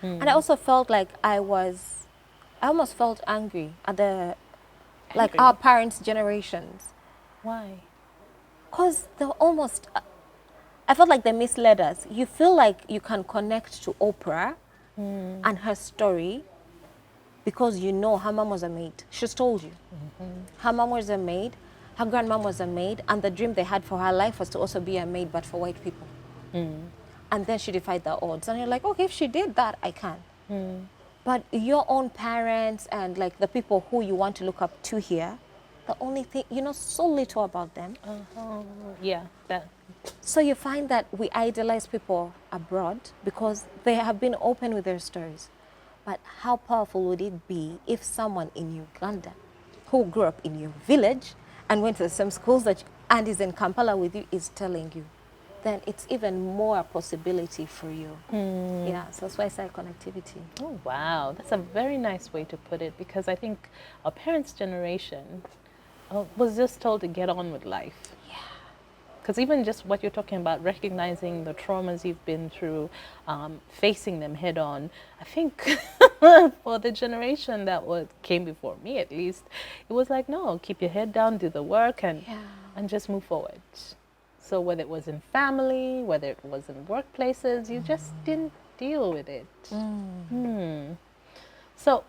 And I also felt like I almost felt angry at like our parents' generations. Why? Because I felt like they misled us. You feel like you can connect to Oprah and her story because you know her mom was a maid. She's told you. Her mom was a maid, her grandmom was a maid, and the dream they had for her life was to also be a maid, but for white people. And then she defied the odds. And you're like, okay, if she did that, I can. But your own parents and like the people who you want to look up to here, the only thing, you know so little about them. Yeah, that. So you find that we idolize people abroad because they have been open with their stories. But how powerful would it be if someone in Uganda who grew up in your village and went to the same schools and is in Kampala with you is telling you? Then it's even more a possibility for you. Yeah, so that's why I say connectivity. Oh, wow. That's a very nice way to put it, because I think our parents' generation was just told to get on with life. Yeah. Because even just what you're talking about, recognizing the traumas you've been through, facing them head on, I think for the generation that came before me at least, it was like, no, keep your head down, do the work, and just move forward. So whether it was in family, whether it was in workplaces, you just didn't deal with it. So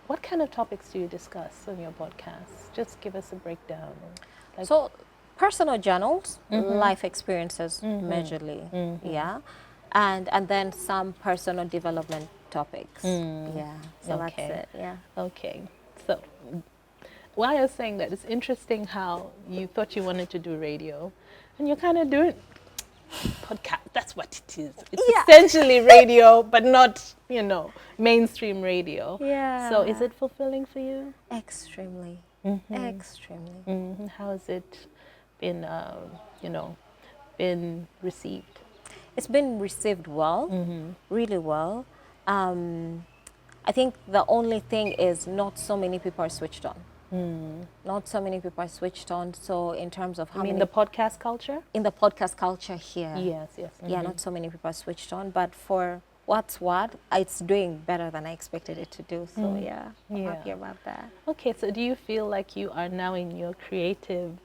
what kind of topics do you discuss on your podcast? Just give us a breakdown. Like, So personal journals, life experiences majorly, yeah, and then some personal development topics, yeah. So that's it, yeah. Okay. So while you're saying that, it's interesting how you thought you wanted to do radio, and you're kind of doing podcast. That's what it is. It's essentially radio, but not, mainstream radio. Yeah. So is it fulfilling for you? Extremely, extremely. How has it been, been received? It's been received well, really well. I think the only thing is not so many people are switched on. Not so many people are switched on. So in terms of how I mean, many the podcast culture? in the podcast culture here, Yes. yeah, not so many people are switched on. But for what's what, it's doing better than I expected it to do. So yeah, I'm happy about that. Okay, so do you feel like you are now in your creative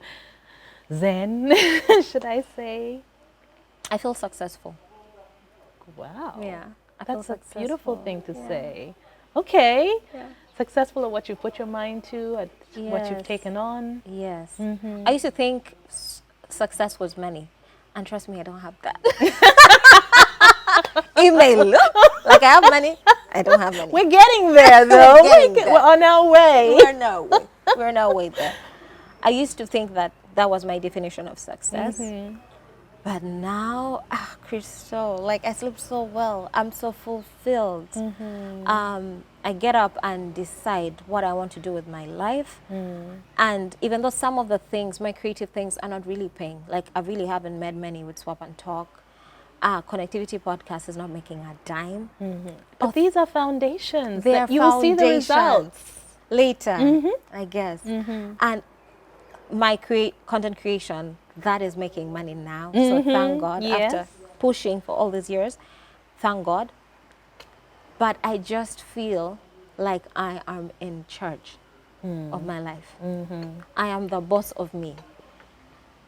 zen, should I say? I feel successful. Wow. Yeah, That's a beautiful thing to say. Okay. Yeah. Successful at what you put your mind to, at what you've Yes. taken on. Yes. I used to think success was money. And trust me, I don't have that. It may look like I have money. I don't have money. We're getting there, though. We're on our way. We're on our way there. I used to think that that was my definition of success. But now, Crystal, like I sleep so well. I'm so fulfilled. I get up and decide what I want to do with my life. And even though some of the things, my creative things, are not really paying, like I really haven't made money with Swap and Talk. Connectivity podcast is not making a dime. But these are foundations. They that are you will see the foundations. results. Later, I guess. And my content creation, that is making money now. So thank God, after pushing for all these years, thank God. But I just feel like I am in charge of my life. I am the boss of me,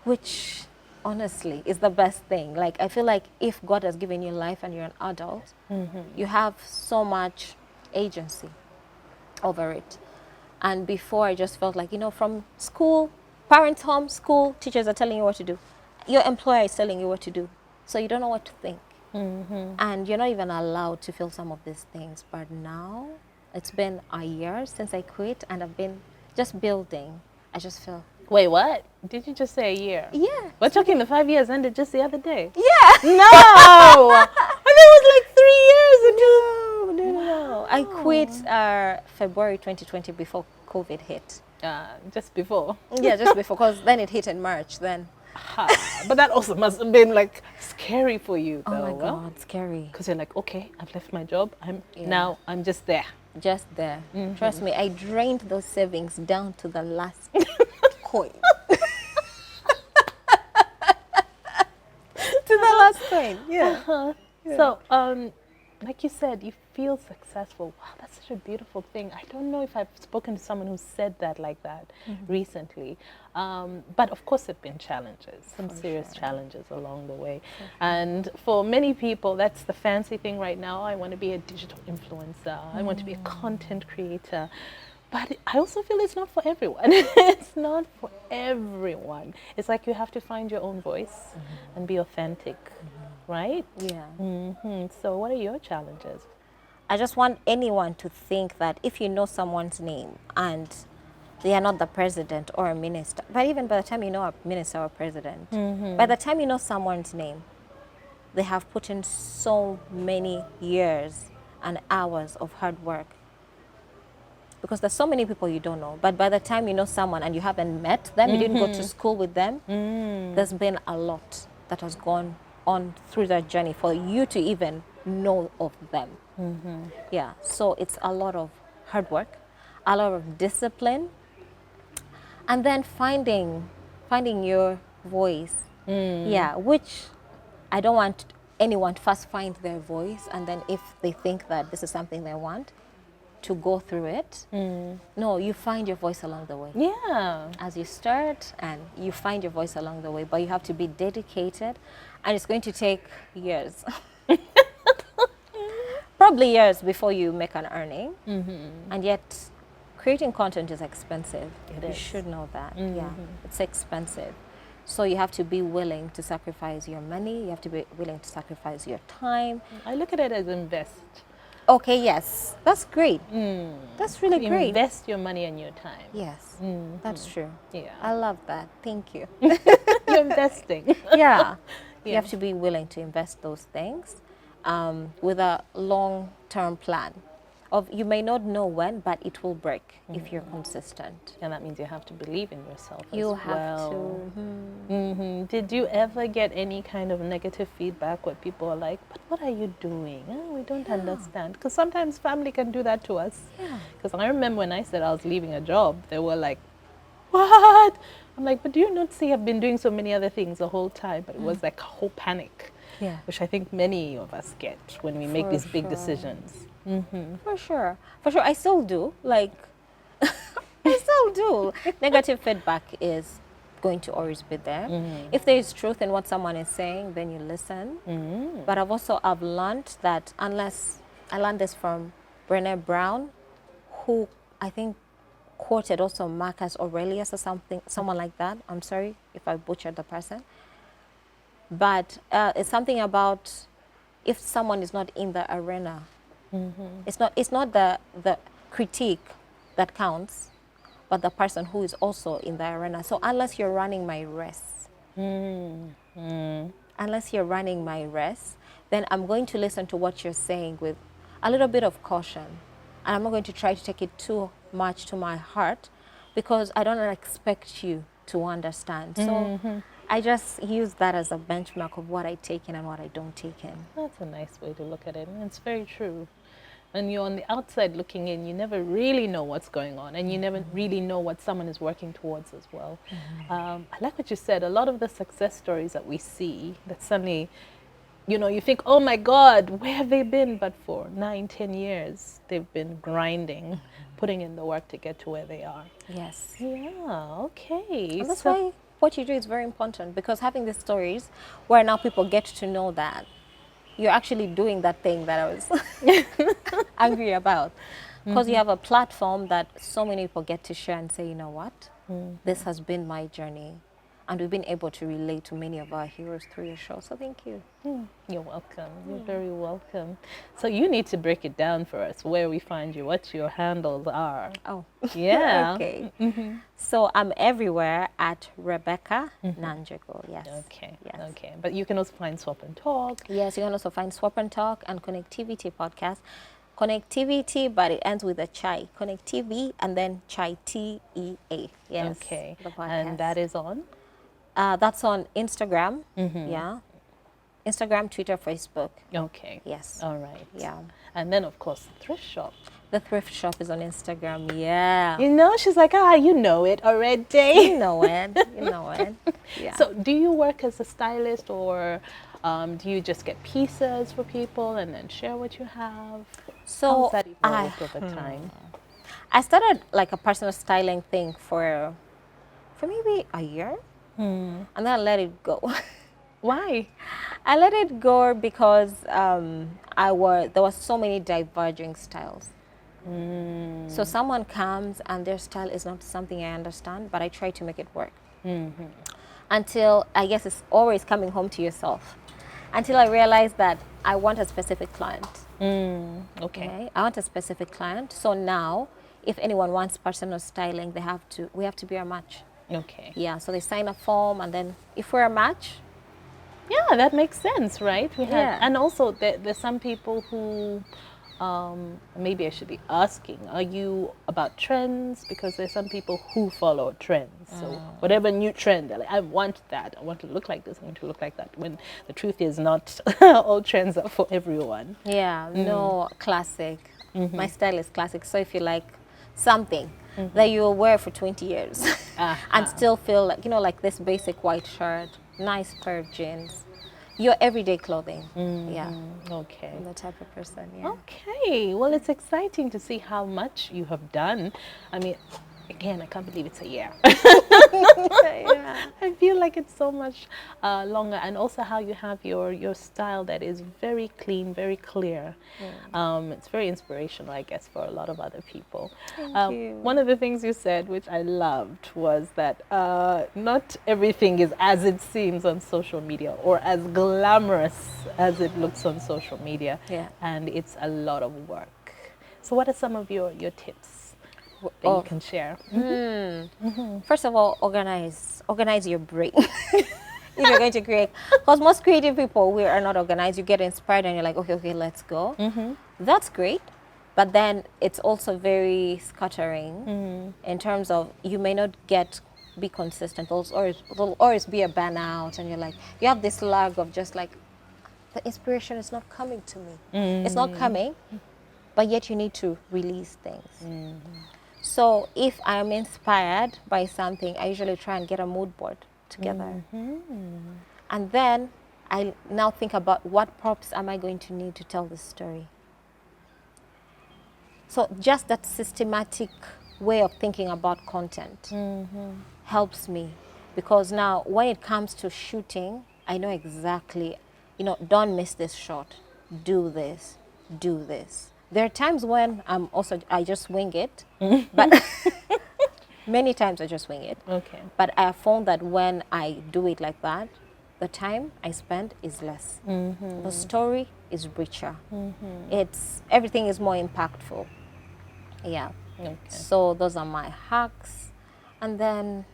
which honestly is the best thing. Like I feel like if God has given you life and you're an adult, you have so much agency over it. And before I just felt like, from school, parents home, school, teachers are telling you what to do. Your employer is telling you what to do. So you don't know what to think. And you're not even allowed to feel some of these things. But now, it's been a year since I quit and I've been just building. I just feel... Wait, what? Did you just say a year? Yeah. We're talking the 5 years ended just the other day. Yeah. No! I thought it was like 3 years. No. I quit February 2020 before COVID hit. Just before. Yeah, just before, because then it hit in March then. But that also must have been like scary for you, though. Oh my God, scary. Because you're like, okay, I've left my job. Now I'm just there. Just there. Trust me, I drained those savings down to the last coin. To the last coin, yeah. So, like you said, you feel successful. Wow, that's such a beautiful thing. I don't know if I've spoken to someone who said that like that recently. But of course, there have been challenges, some serious challenges along the way. And for many people, that's the fancy thing right now. I want to be a digital influencer. I want to be a content creator. But I also feel it's not for everyone. It's not for everyone. It's like you have to find your own voice and be authentic, right? Yeah. So what are your challenges? I just want anyone to think that if you know someone's name and they are not the president or a minister, but even by the time you know a minister or president, by the time you know someone's name, they have put in so many years and hours of hard work. Because there's so many people you don't know, but by the time you know someone and you haven't met them, you didn't go to school with them, there's been a lot that has gone on through that journey for you to even know of them. Yeah, so it's a lot of hard work, a lot of discipline, and then finding your voice. Yeah, which I don't want anyone to first find their voice, and then if they think that this is something they want, to go through it. No, you find your voice along the way. Yeah. As you start, and you find your voice along the way, but you have to be dedicated, and it's going to take years. Probably years before you make an earning. And yet, creating content is expensive. You should know that. Yeah, it's expensive. So you have to be willing to sacrifice your money. You have to be willing to sacrifice your time. I look at it as invest. Okay, yes, that's great. That's really great. Invest your money and your time. Yes, that's true. Yeah. I love that. Thank you. You're investing. Yeah. You have to be willing to invest those things with a long-term plan. You may not know when, but it will break if you're consistent. And that means you have to believe in yourself as You well. have to. Did you ever get any kind of negative feedback where people are like, but what are you doing? Oh, we don't understand. Because sometimes family can do that to us. Because I remember when I said I was leaving a job, they were like, what? I'm like, but do you not see I've been doing so many other things the whole time? But it was like a whole panic, which I think many of us get when we make these big decisions. For sure. For sure. I still do. Like, I still do. Negative feedback is going to always be there. If there is truth in what someone is saying, then you listen. But I've learned that I learned this from Brené Brown, who I think quoted also Marcus Aurelius or someone like that. I'm sorry if I butchered the person. But it's something about if someone is not in the arena, it's not the critique that counts, but the person who is also in the arena. So unless you're running my race, then I'm going to listen to what you're saying with a little bit of caution. And I'm not going to try to take it too much to my heart because I don't expect you to understand. So I just use that as a benchmark of what I take in and what I don't take in. That's a nice way to look at it. And it's very true. When you're on the outside looking in, you never really know what's going on, and you never really know what someone is working towards as well. I like what you said. A lot of the success stories that we see, that suddenly, you think, oh my God, where have they been? But for 9-10 years, they've been grinding, putting in the work to get to where they are. Yes. Yeah, okay. And that's why what you do is very important, because having these stories where now people get to know that you're actually doing that thing that I was angry about. Because you have a platform that so many people get to share and say, you know what, this has been my journey. And we've been able to relate to many of our heroes through your show. So thank you. You're welcome. You're very welcome. So you need to break it down for us, where we find you, what your handles are. Oh, yeah. Okay. So I'm everywhere at Rebecca Nanjego. Yes. Okay. Yes. Okay. But you can also find Swap and Talk. Yes, you can also find Swap and Talk and Connectivity podcast. Connectivity, but it ends with a chai. Connectivity and then chai, T-E-A. Yes. Okay. The podcast. And that is on? That's on Instagram. Yeah. Instagram, Twitter, Facebook. Okay. Yes. All right. Yeah. And then, of course, the thrift shop. The thrift shop is on Instagram. Yeah. You know, she's like, you know it already. You know it. You know it. Yeah. So do you work as a stylist, or do you just get pieces for people and then share what you have? So how's that evolved over time? I started like a personal styling thing for maybe a year, and then I let it go. Why? I let it go because there was so many diverging styles. So someone comes and their style is not something I understand, but I try to make it work. Until, I guess it's always coming home to yourself. Until I realized that I want a specific client. Okay. I want a specific client. So now, if anyone wants personal styling, we have to be a match. Okay. Yeah, so they sign a form, and then if we're a match. Yeah, that makes sense, right? Yeah. And also there's some people who, maybe I should be asking, are you about trends? Because there's some people who follow trends. So whatever new trend, they're like, I want that. I want to look like this. I want to look like that. When the truth is not all trends are for everyone. Yeah, no, classic. My style is classic. So if you like something that you'll wear for 20 years and still feel like, like this basic white shirt, nice pair of jeans, your everyday clothing. Yeah. Okay. I'm the type of person, yeah. Okay. Well, it's exciting to see how much you have done. I mean, again, I can't believe it's a year. Yeah. I feel like it's so much longer, and also how you have your style that is very clean, very clear. It's very inspirational, I guess, for a lot of other people. Thank you. One of the things you said, which I loved, was that not everything is as it seems on social media or as glamorous as it looks on social media. Yeah. And it's a lot of work. So what are some of your tips that you can share? First of all, organize your brain. If you're going to create, because most creative people, we are not organized. You get inspired and you're like, okay, let's go. That's great, but then it's also very scattering in terms of you may not be consistent, or it'll always be a burnout, and you're like, you have this lag of just like, the inspiration is not coming to me. It's not coming, but yet you need to release things. So if I'm inspired by something, I usually try and get a mood board together. And then I now think about what props am I going to need to tell this story. So just that systematic way of thinking about content helps me, because now when it comes to shooting, I know exactly, don't miss this shot, do this, do this. There are times when I just wing it, but many times I just wing it. Okay. But I have found that when I do it like that, the time I spend is less. The story is richer. Everything is more impactful. Yeah. Okay. So those are my hacks. And then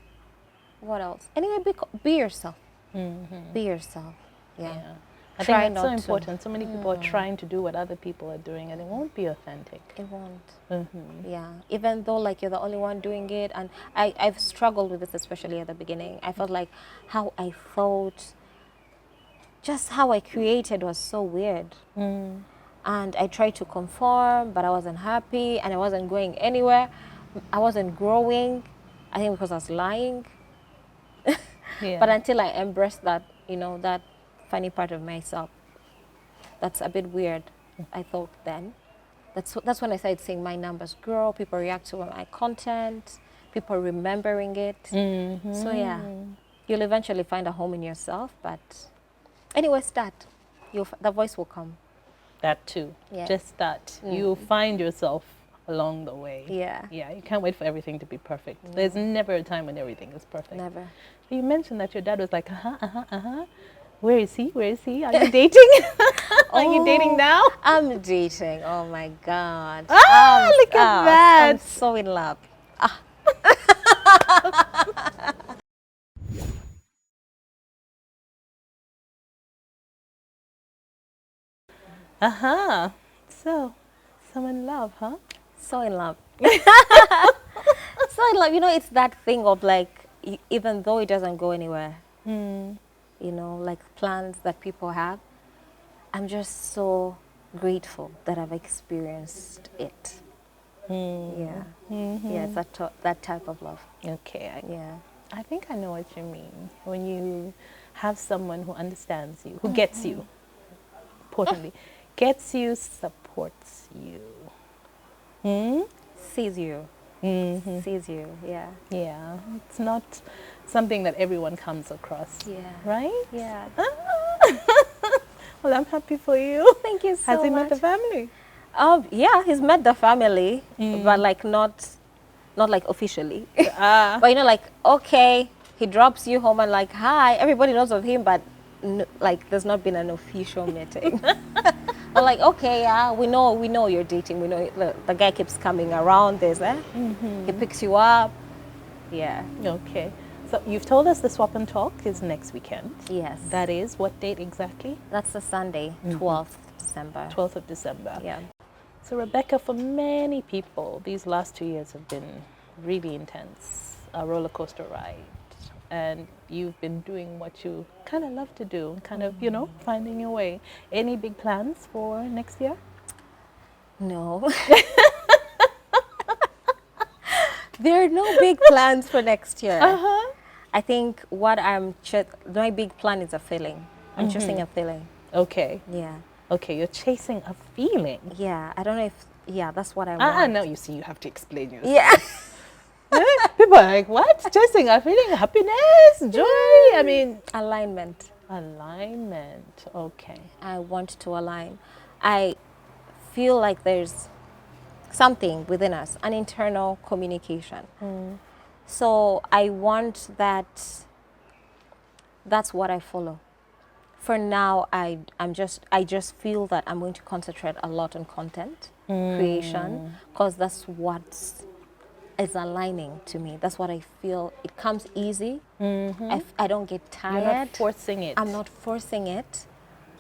what else? Anyway, be yourself. Be yourself. Yeah. I think that's so important. So many people are trying to do what other people are doing, and it won't be authentic. It won't. Yeah. Even though like you're the only one doing it, and I've struggled with this, especially at the beginning. I felt like how I thought, just how I created was so weird. And I tried to conform, but I wasn't happy, and I wasn't going anywhere. I wasn't growing. I think because I was lying. But until I embraced that, that funny part of myself, that's a bit weird, I thought then. That's when I started seeing my numbers grow, people react to my content, people remembering it. So yeah, you'll eventually find a home in yourself, but anyway, start. The voice will come. That too. Yeah. Just start. You'll find yourself along the way. Yeah. Yeah, you can't wait for everything to be perfect. There's never a time when everything is perfect. Never. You mentioned that your dad was like, Where is he? Where is he? Are you dating? Are you dating now? I'm dating. Oh my God. Look at that. I'm so in love. So in love, huh? So in love. So in love. It's that thing of like, even though it doesn't go anywhere, like plans that people have, I'm just so grateful that I've experienced it. Yeah. Yeah, it's that type of love. Okay. Yeah. I think I know what you mean. When you have someone who understands you, who gets you, importantly, gets you, supports you. Sees you. Sees you, yeah. Yeah, it's not something that everyone comes across. Yeah. Right? Yeah. Well, I'm happy for you. Thank you so Has he much. met the family? Yeah, he's met the family, but like not like officially. Ah. But like, okay, he drops you home and like, hi, everybody knows of him, but like there's not been an official meeting. But like, okay, yeah, we know you're dating. We know the guy keeps coming around. He picks you up. Yeah. Okay. So you've told us the swap and talk is next weekend. Yes. That is what date exactly? That's the Sunday, 12th December. 12th of December. Yeah. So Rebecca, for many people, these last 2 years have been really intense, a roller coaster ride. And you've been doing what you kind of love to do, kind of, finding your way. Any big plans for next year? No. There are no big plans for next year. I think my big plan is a feeling. I'm chasing a feeling. Okay. Yeah. Okay, you're chasing a feeling. Yeah. I don't know if, that's what I want. No, you see, you have to explain yourself. Yeah. People are like, what? Chasing a feeling, happiness, joy. I mean, Alignment. alignment. Okay. I want to align. I feel like there's something within us, an internal communication. So I want that. That's what I follow. For now, I just feel that I'm going to concentrate a lot on content creation, because that's what is aligning to me. That's what I feel. It comes easy. I don't get tired. You're not forcing it. I'm not forcing it.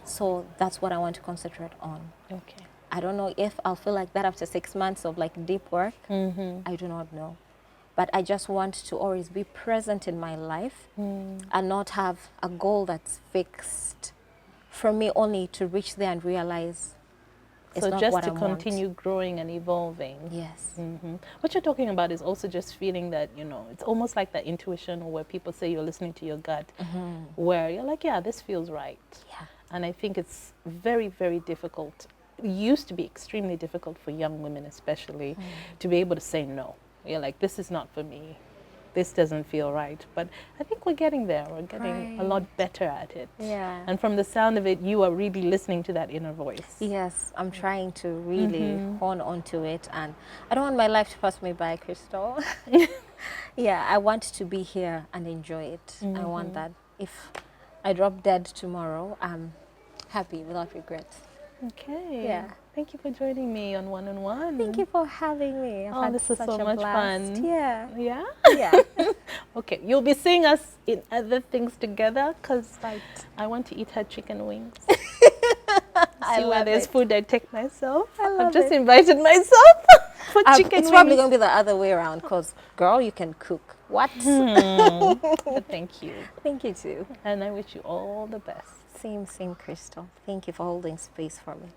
So that's what I want to concentrate on. Okay. I don't know if I'll feel like that after 6 months of like deep work. I do not know. But I just want to always be present in my life and not have a goal that's fixed for me only to reach there and realize it's So not just what to I continue growing and evolving. want. Yes. What you're talking about is also just feeling that, it's almost like that intuition, or where people say you're listening to your gut, where you're like, yeah, this feels right. Yeah. And I think it's very, very difficult. It used to be extremely difficult for young women especially to be able to say no. You're like, this is not for me. This doesn't feel right. But I think we're getting there. We're getting a lot better at it. Yeah. And from the sound of it, you are really listening to that inner voice. Yes, I'm trying to really hone onto it, and I don't want my life to pass me by, Crystal. Yeah, I want to be here and enjoy it. I want that. If I drop dead tomorrow, I'm happy without regret. Okay. Yeah. Thank you for joining me on One on One. Thank you for having me. I've had This is such so a much blast. fun. Yeah. Yeah? Yeah. Okay, you'll be seeing us in other things together, because Right. I want to eat her chicken wings. I See where love there's it. food, I take myself. I I've love just it. invited myself for chicken It's wings. probably going to be the other way around, because, girl, you can cook. What? But thank you. Thank you, too. And I wish you all the best. Same, Crystal. Thank you for holding space for me.